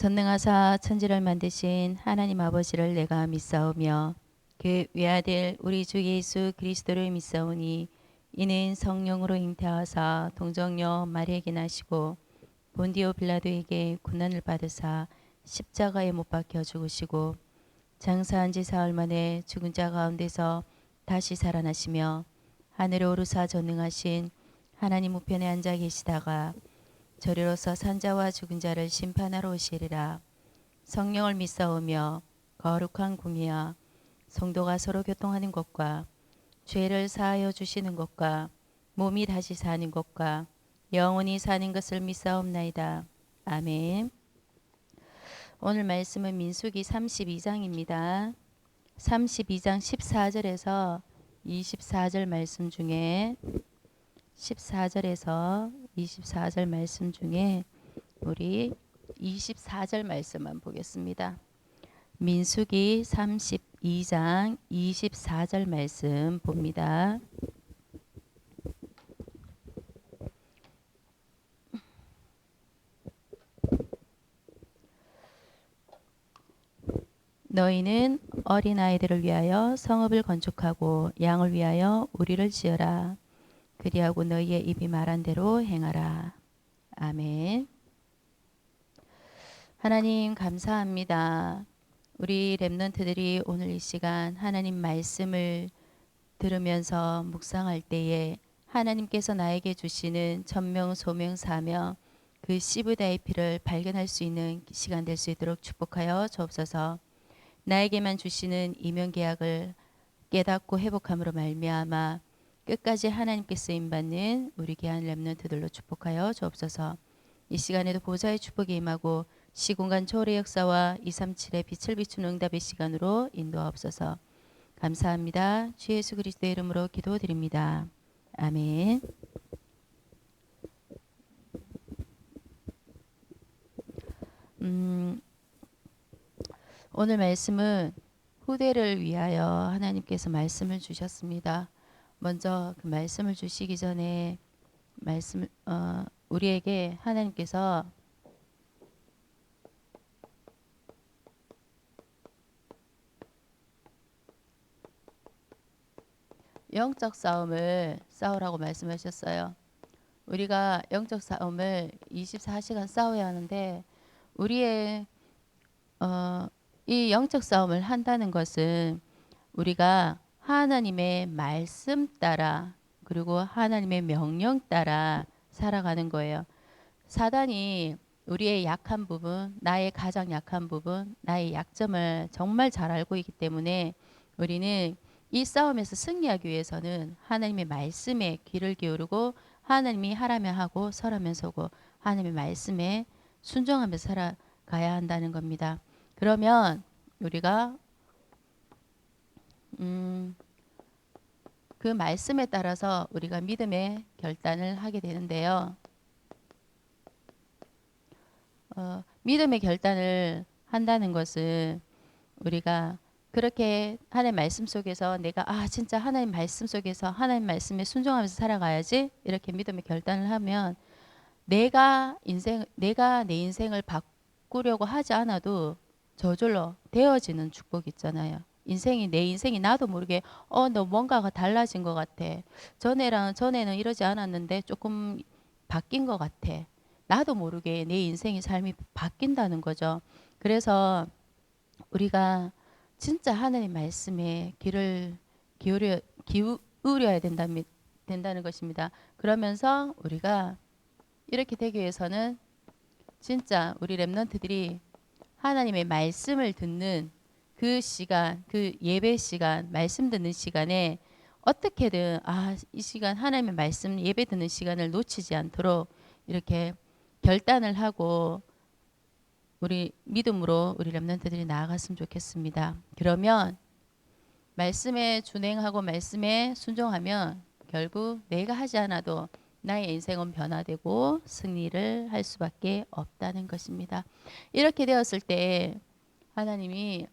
전능하사 천지를 만드신 하나님 아버지를 내가 믿사오며 그 외아들 우리 주 예수 그리스도를 믿사오니 이는 성령으로 잉태하사 동정녀 마리에게 나시고 본디오 빌라도에게 고난을 받으사 십자가에 못 박혀 죽으시고 장사한 지 사흘 만에 죽은 자 가운데서 다시 살아나시며 하늘에 오르사 전능하신 하나님 우편에 앉아 계시다가 저리로서 산자와 죽은 자를 심판하러 오시리라. 성령을 믿사오며 거룩한 공의와 성도가 서로 교통하는 것과 죄를 사하여 주시는 것과 몸이 다시 사는 것과 영원히 사는 것을 믿사옵나이다. 아멘. 오늘 말씀은 민수기 32장입니다. 32장 14절에서 24절 말씀 중에 14절에서 24절 말씀 중에 우리 24절 말씀만 보겠습니다. 민수기 32장 24절 말씀 봅니다. 너희는 어린아이들을 위하여 성읍을 건축하고 양을 위하여 우리를 지어라. 그리하고 너희의 입이 말한 대로 행하라. 아멘. 하나님 감사합니다. 우리 렘넌트들이 오늘 이 시간 하나님 말씀을 들으면서 묵상할 때에 하나님께서 나에게 주시는 천명, 소명, 사명 그 씨브다의 피를 발견할 수 있는 시간 될 수 있도록 축복하여 주옵소서. 나에게만 주시는 이면계약을 깨닫고 회복함으로 말미암아 끝까지 하나님께 쓰임받는 우리 귀한 렘넌트들로 축복하여 주옵소서. 이 시간에도 보좌의 축복이 임하고 시공간 초월의 역사와 237의 빛을 비추는 응답의 시간으로 인도하옵소서. 감사합니다. 주 예수 그리스도의 이름으로 기도드립니다. 아멘. 오늘 말씀은 후대를 위하여 하나님께서 말씀을 주셨습니다. 먼저 그 말씀을 주시기 전에 우리에게 하나님께서 영적 싸움을 싸우라고 말씀하셨어요. 우리가 영적 싸움을 24시간 싸워야 하는데 우리의 이 영적 싸움을 한다는 것은 우리가 하나님의 말씀 따라 그리고 하나님의 명령 따라 살아가는 거예요. 사단이 우리의 약한 부분, 나의 가장 약한 부분, 나의 약점을 정말 잘 알고 있기 때문에 우리는 이 싸움에서 승리하기 위해서는 하나님의 말씀에 귀를 기울이고 하나님이 하라면 하고 서라면 서고 하나님의 말씀에 순종하면서 살아가야 한다는 겁니다. 그러면 우리가 그 말씀에 따라서 우리가 믿음의 결단을 하게 되는데요. 믿음의 결단을 한다는 것은 우리가 그렇게 하나님 말씀 속에서 내가 진짜 하나님 말씀 속에서 하나님 말씀에 순종하면서 살아가야지 이렇게 믿음의 결단을 하면 내가 내 인생을 바꾸려고 하지 않아도 저절로 되어지는 축복이 있잖아요. 내 인생이 나도 모르게 너 뭔가가 달라진 것 같아. 전에는 이러지 않았는데 조금 바뀐 것 같아. 나도 모르게 내 인생의 삶이 바뀐다는 거죠. 그래서 우리가 진짜 하나님 말씀에 귀를 기울여야 된다는 것입니다. 그러면서 우리가 이렇게 되기 위해서는 진짜 우리 렘넌트들이 하나님의 말씀을 듣는 그 시간, 그 예배 시간, 말씀 듣는 시간에 어떻게든 이 시간 하나님의 말씀 예배 듣는 시간을 놓치지 않도록 이렇게 결단을 하고 우리 믿음으로 우리 렘넌트들이 나아갔으면 좋겠습니다. 그러면 말씀에 준행하고 말씀에 순종하면 결국 내가 하지 않아도 나의 인생은 변화되고 승리를 할 수밖에 없다는 것입니다. 이렇게 되었을 때 하나님이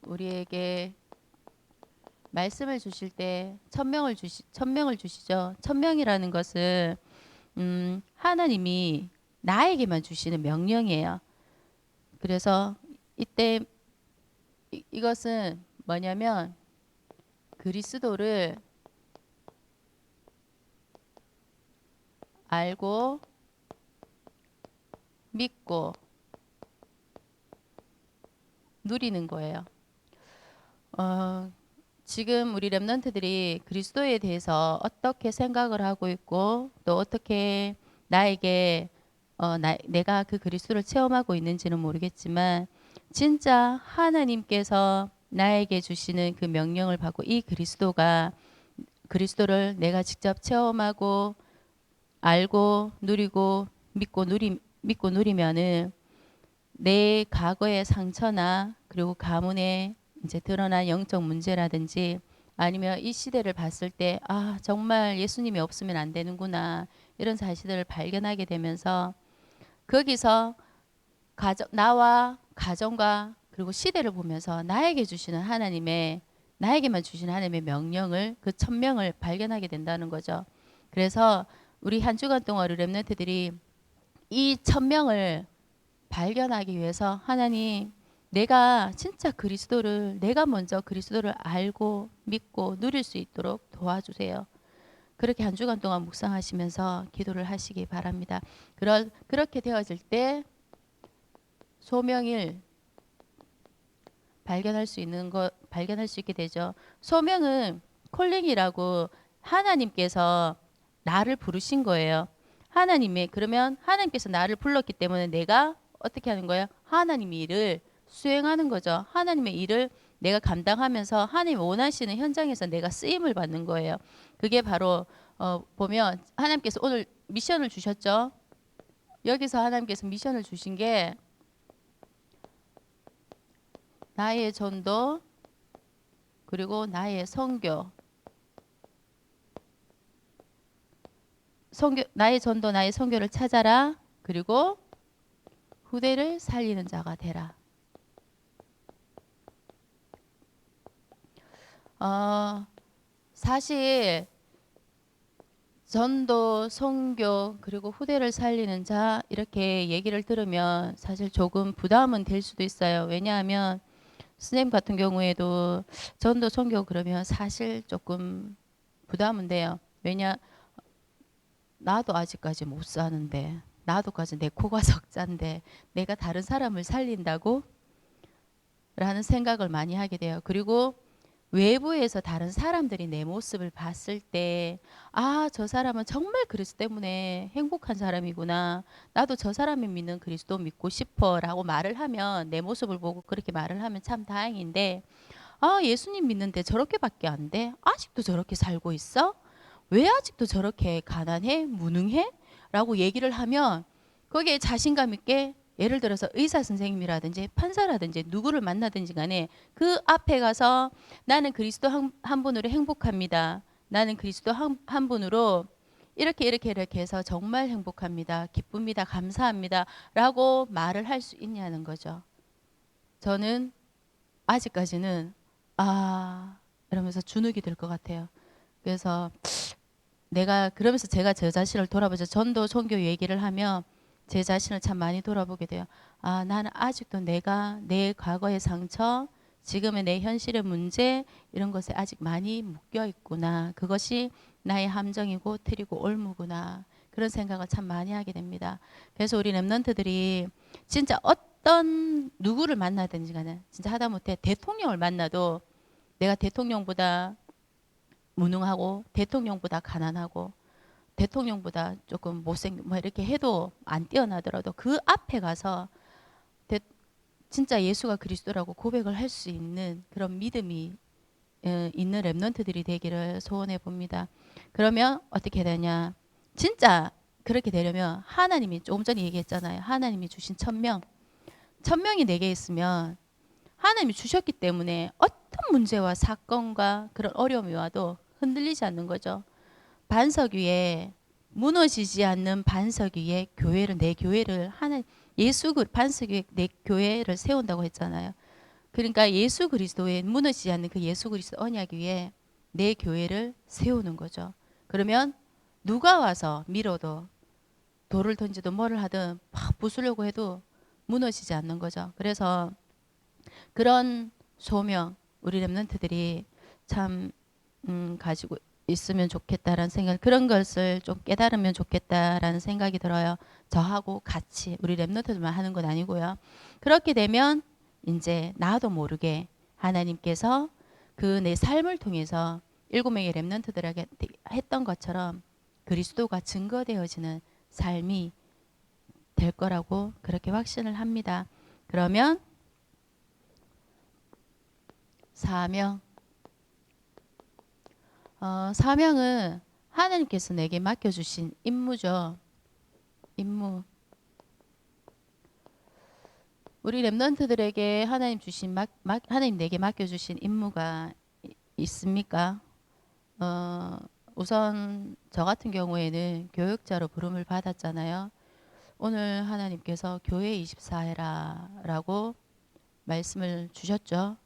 우리에게 말씀을 주실 때 천명을 주시죠. 천명이라는 것은 하나님이 나에게만 주시는 명령이에요. 그래서 이때 이것은 뭐냐면 그리스도를 알고 믿고 누리는 거예요. 지금 우리 렘넌트들이 그리스도에 대해서 어떻게 생각을 하고 있고 또 어떻게 나에게 내가 그 그리스도를 체험하고 있는지는 모르겠지만 진짜 하나님께서 나에게 주시는 그 명령을 받고 이 그리스도를 내가 직접 체험하고 알고 누리고 믿고 누리면은 내 과거의 상처나 그리고 가문에 이제 드러난 영적 문제라든지 아니면 이 시대를 봤을 때 아, 정말 예수님이 없으면 안 되는구나 이런 사실들을 발견하게 되면서 거기서 나와 가정과 그리고 시대를 보면서 나에게만 주시는 하나님의 명령을 그 천명을 발견하게 된다는 거죠. 그래서 우리 한 주간 동안 우리 렘넌트들이 이 천명을 발견하기 위해서 하나님 내가 진짜 내가 먼저 그리스도를 알고 믿고 누릴 수 있도록 도와주세요. 그렇게 한 주간 동안 묵상하시면서 기도를 하시기 바랍니다. 그렇게 되어질 때 소명을 발견할 수 있게 되죠. 소명은 콜링이라고 하나님께서 나를 부르신 거예요. 그러면 하나님께서 나를 불렀기 때문에 내가 어떻게 하는 거예요? 하나님의 일을 수행하는 거죠. 하나님의 일을 내가 감당하면서 하나님 원하시는 현장에서 내가 쓰임을 받는 거예요. 그게 바로 보면 하나님께서 오늘 미션을 주셨죠. 여기서 하나님께서 미션을 주신 게 나의 전도 그리고 나의 나의 전도 나의 선교를 찾아라. 그리고 후대를 살리는 자가 되라. 사실 전도, 선교, 그리고 후대를 살리는 자 이렇게 얘기를 들으면 사실 조금 부담은 될 수도 있어요. 왜냐하면 스님 같은 경우에도 전도, 선교 그러면 사실 조금 부담은 돼요. 나도 아직까지 못 사는데 나도까지 내 코가 석잔데 내가 다른 사람을 살린다고? 라는 생각을 많이 하게 돼요. 그리고 외부에서 다른 사람들이 내 모습을 봤을 때, 아, 저 사람은 정말 그리스도 때문에 행복한 사람이구나. 나도 저 사람이 믿는 그리스도 믿고 싶어. 라고 말을 하면, 내 모습을 보고 그렇게 말을 하면 참 다행인데, 아, 예수님 믿는데 저렇게밖에 안 돼? 아직도 저렇게 살고 있어? 왜 아직도 저렇게 가난해? 무능해? 라고 얘기를 하면, 거기에 자신감 있게 예를 들어서 의사 선생님이라든지 판사라든지 누구를 만나든지 간에 그 앞에 가서 나는 그리스도 한 분으로 행복합니다. 나는 그리스도 한 분으로 이렇게 해서 정말 행복합니다. 기쁩니다. 감사합니다. 라고 말을 할 수 있냐는 거죠. 저는 아직까지는 이러면서 주눅이 들 것 같아요. 그래서 그러면서 제가 제 자신을 돌아보죠. 전도 선교 얘기를 하면 제 자신을 참 많이 돌아보게 돼요. 아, 나는 아직도 내가 내 과거의 상처, 지금의 내 현실의 문제 이런 것에 아직 많이 묶여 있구나. 그것이 나의 함정이고 틀이고 올무구나. 그런 생각을 참 많이 하게 됩니다. 그래서 우리 렘넌트들이 진짜 어떤 누구를 만나든지 간에 진짜 하다못해 대통령을 만나도 내가 대통령보다 무능하고 대통령보다 가난하고 대통령보다 조금 못생긴 뭐 이렇게 해도 안 뛰어나더라도 그 앞에 가서 진짜 예수가 그리스도라고 고백을 할 수 있는 그런 믿음이 있는 렘넌트들이 되기를 소원해 봅니다. 그러면 어떻게 되냐? 진짜 그렇게 되려면 하나님이 조금 전에 얘기했잖아요. 하나님이 주신 천명이 내게 있으면 하나님이 주셨기 때문에 어떤 문제와 사건과 그런 어려움이 와도 흔들리지 않는 거죠. 무너지지 않는 반석 위에 내 교회를 예수 반석 위에 내 교회를 세운다고 했잖아요. 그러니까 예수 그리스도의 무너지지 않는 그 예수 그리스도 언약 위에 내 교회를 세우는 거죠. 그러면 누가 와서 밀어도 돌을 던지든 뭐를 하든 막 부수려고 해도 무너지지 않는 거죠. 그래서 그런 소명 우리 렘넌트들이 참 가지고 있으면 좋겠다라는 생각, 그런 것을 좀 깨달으면 좋겠다라는 생각이 들어요. 저하고 같이 우리 렘넌트들만 하는 건 아니고요. 그렇게 되면 이제 나도 모르게 하나님께서 그 내 삶을 통해서 7명의 렘넌트들에게 했던 것처럼 그리스도가 증거되어지는 삶이 될 거라고 그렇게 확신을 합니다. 그러면 사명, 사명은 하나님께서 내게 맡겨주신 임무죠. 임무. 우리 렘넌트들에게 하나님 내게 맡겨주신 임무가 있습니까? 우선 저 같은 경우에는 교역자로 부름을 받았잖아요. 오늘 하나님께서 교회 24해라 라고 말씀을 주셨죠.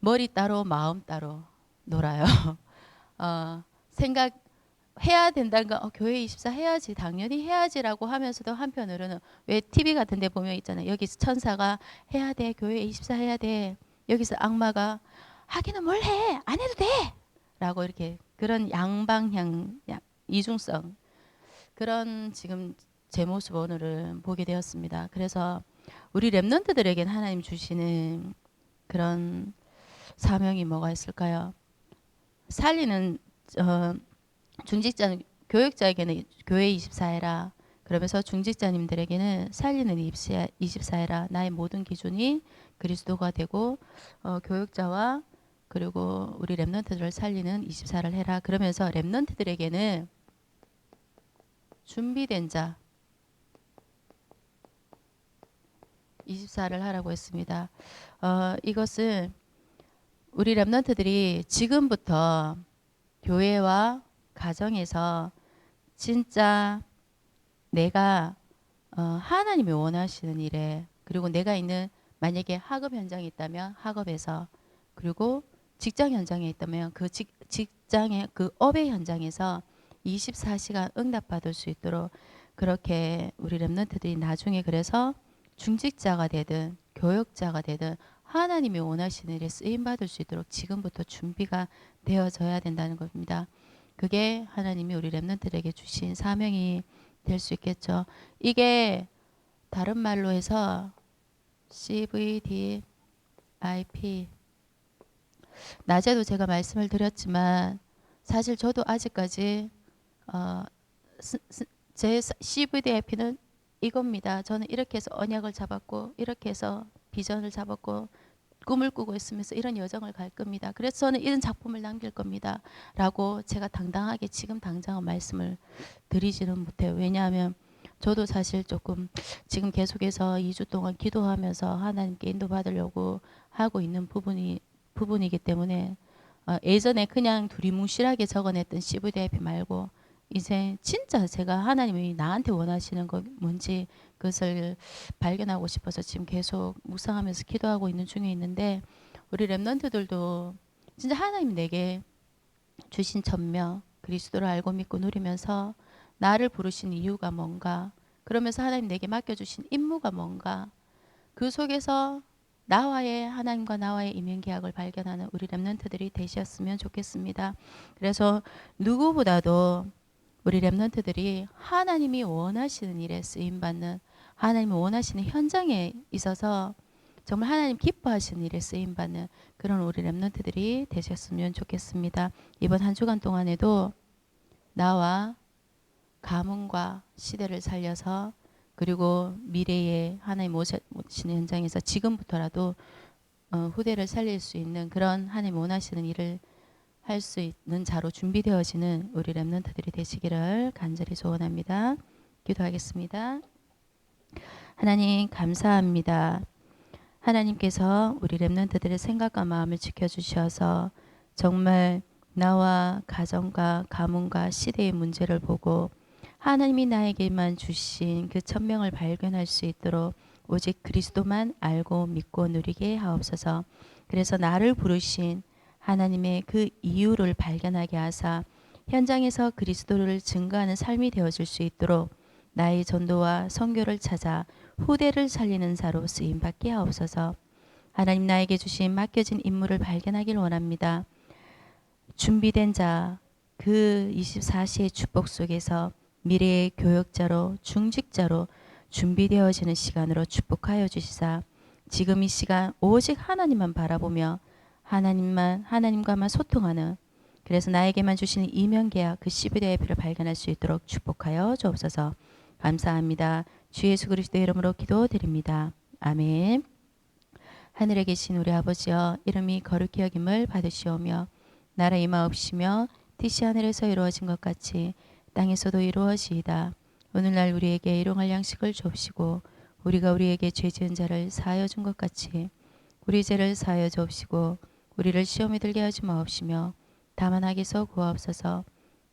머리 따로 마음 따로 놀아요. 생각해야 된다는 거, 교회 24 해야지, 당연히 해야지라고 하면서도 한편으로는 왜 TV 같은 데 보면 있잖아요. 여기서 천사가 해야 돼, 교회 24 해야 돼. 여기서 악마가 하기는 뭘 해, 안 해도 돼 라고 이렇게 그런 양방향, 이중성, 그런 지금 제 모습 오늘은 보게 되었습니다. 그래서 우리 렘넌트들에게는 하나님 주시는 그런 사명이 뭐가 있을까요? 살리는 중직자 교육자에게는 교회 24해라. 그러면서 중직자님들에게는 살리는 24해라. 나의 모든 기준이 그리스도가 되고 교육자와 그리고 우리 렘넌트들을 살리는 24를 해라. 그러면서 렘넌트들에게는 준비된 자 24를 하라고 했습니다. 이것은 우리 렘넌트들이 지금부터 교회와 가정에서 진짜 내가 하나님이 원하시는 일에, 그리고 내가 있는 만약에 학업 현장에 있다면 학업에서, 그리고 직장 현장에 있다면 그 직장의 그 업의 현장에서 24시간 응답받을 수 있도록 그렇게 우리 렘넌트들이 나중에 그래서 중직자가 되든 교역자가 되든 하나님이 원하시는 일에 쓰임받을 수 있도록 지금부터 준비가 되어져야 된다는 겁니다. 그게 하나님이 우리 렘넌트들에게 주신 사명이 될 수 있겠죠. 이게 다른 말로 해서 CVDIP, 낮에도 제가 말씀을 드렸지만 사실 저도 아직까지 제 CVDIP는 이겁니다. 저는 이렇게 해서 언약을 잡았고 이렇게 해서 비전을 잡았고 꿈을 꾸고 있으면서 이런 여정을 갈 겁니다. 그래서 저는 이런 작품을 남길 겁니다. 라고 제가 당당하게 지금 당장은 말씀을 드리지는 못해요. 왜냐하면 저도 사실 조금 지금 계속해서 2주 동안 기도하면서 하나님께 인도받으려고 하고 있는 부분이기 때문에 예전에 그냥 두리뭉실하게 적어냈던 CVDIP 말고 이제 진짜 제가 하나님이 나한테 원하시는 거 뭔지 그것을 발견하고 싶어서 지금 계속 묵상하면서 기도하고 있는 중에 있는데, 우리 렘넌트들도 진짜 하나님 내게 주신 천명 그리스도를 알고 믿고 누리면서 나를 부르신 이유가 뭔가, 그러면서 하나님 내게 맡겨주신 임무가 뭔가, 그 속에서 하나님과 나와의 이면계약을 발견하는 우리 렘넌트들이 되셨으면 좋겠습니다. 그래서 누구보다도 우리 렘넌트들이 하나님이 원하시는 일에 쓰임받는, 하나님이 원하시는 현장에 있어서 정말 하나님 기뻐하시는 일에 쓰임받는 그런 우리 렘넌트들이 되셨으면 좋겠습니다. 이번 한 주간 동안에도 나와 가문과 시대를 살려서, 그리고 미래에 하나님 오시는 현장에서 지금부터라도 후대를 살릴 수 있는 그런 하나님 원하시는 일을 할 수 있는 자로 준비되어지는 우리 렘넌트들이 되시기를 간절히 소원합니다. 기도하겠습니다. 하나님 감사합니다. 하나님께서 우리 렘넌트들의 생각과 마음을 지켜주셔서 정말 나와 가정과 가문과 시대의 문제를 보고 하나님이 나에게만 주신 그 천명을 발견할 수 있도록 오직 그리스도만 알고 믿고 누리게 하옵소서. 그래서 나를 부르신 하나님의 그 이유를 발견하게 하사 현장에서 그리스도를 증거하는 삶이 되어질 수 있도록 나의 전도와 선교를 찾아 후대를 살리는 자로 쓰임 받게 하옵소서. 하나님 나에게 주신 맡겨진 임무를 발견하길 원합니다. 준비된 자, 그 24시의 축복 속에서 미래의 교역자로 중직자로 준비되어지는 시간으로 축복하여 주시사 지금 이 시간 오직 하나님만 바라보며 하나님과만 소통하는 그래서 나에게만 주시는 이면계약 그 시브대의 피를 발견할 수 있도록 축복하여 주옵소서. 감사합니다. 주 예수 그리스도의 이름으로 기도드립니다. 아멘. 하늘에 계신 우리 아버지여 이름이 거룩히 여김을 받으시오며 나라 임하옵시며 뜻이 하늘에서 이루어진 것 같이 땅에서도 이루어지이다. 오늘날 우리에게 일용할 양식을 주옵시고 우리가 우리에게 죄 지은 자를 사하여 준 것 같이 우리 죄를 사하여 주옵시고 우리를 시험에 들게 하지 마옵시며 다만 악에서 구하옵소서.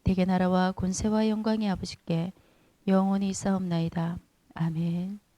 대개 나라와 권세와 영광이 아버지께 영원히 있사옵나이다. 아멘.